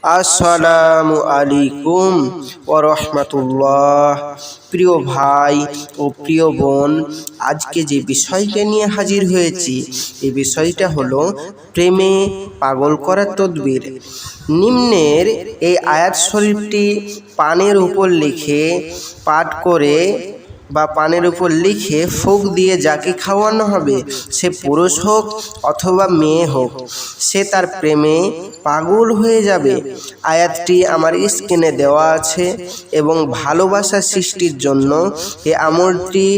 আসসালামু আলাইকুম ওয়া রাহমাতুল্লাহ। প্রিয় ভাই ও প্রিয় বোন, আজকে যে বিষয়টা নিয়ে হাজির হয়েছি এই বিষয়টা হলো প্রেমে পাগল করার তদবির। নিম্নের এই আয়াত শরীফটি পানের উপর লিখে পাঠ করে বা পানের উপর লিখে ফুঁক দিয়ে যাকে খাওয়ানো হবে, সে পুরুষ হোক অথবা মেয়ে হোক, সে তার প্রেমে পাগল হয়ে যাবে। আয়াতটি আমার স্ক্রিনে দেওয়া আছে এবং ভালোবাসা সৃষ্টির জন্য এই আমলটি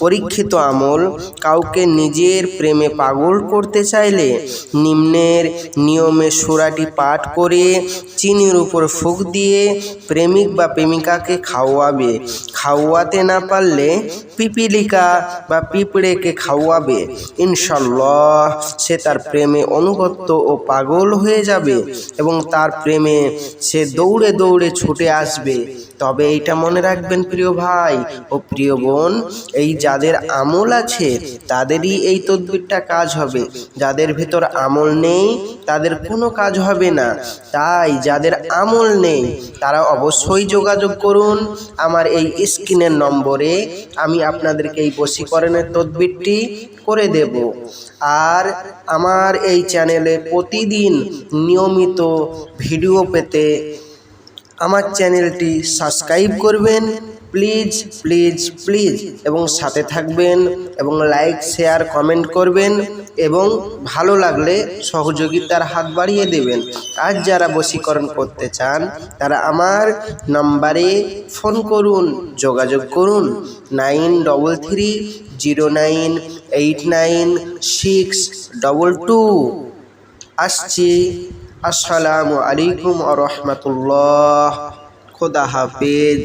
পরীক্ষিত আমল। কাউকে নিজের প্রেমে পাগল করতে চাইলে নিম্নের নিয়মে সূরাটি পাঠ করে চিনির উপর ফুঁক দিয়ে প্রেমিক বা প্রেমিকাকে খাওয়াবে। খাওয়াতে না পারলে পিপিলিকা বা পিঁপড়েকে খাওয়াবে। ইনশাআল্লাহ সে তার প্রেমে অনুগত ও পাগল হয়ে যাবে এবং তার প্রেমে সে দৌড়ে দৌড়ে ছুটে আসবে। তবে এইটা মনে রাখবেন প্রিয় ভাই ও প্রিয় বোন, এই যাদের আমল আছে তাদেরই এই তদবিরটা কাজ হবে। যাদের ভেতর আমল নেই তাদের কোনো কাজ হবে না। তাই যাদের আমল নেই তারা অবশ্যই যোগাযোগ করুন আমার এই স্ক্রিনের নম্বরে। আমি আপনাদেরকে এই বশীকরণের তদবিরটি করে দেব। আর আমার এই চ্যানেলে প্রতিদিন নিয়মিত ভিডিও পেতে আমার চ্যানেলটি সাবস্ক্রাইব করবেন প্লিজ প্লিজ প্লিজ, এবং সাথে থাকবেন এবং লাইক শেয়ার কমেন্ট করবেন এবং ভালো লাগলে সহযোগিতার হাত বাড়িয়ে দেবেন। আর যারা বশীকরণ করতে চান তারা আমার নাম্বারে ফোন করুন, যোগাযোগ করুন 93098962। আসছি। আসসালামু আলাইকুম ওয়া রাহমাতুল্লাহ। খোদা হাফেজ।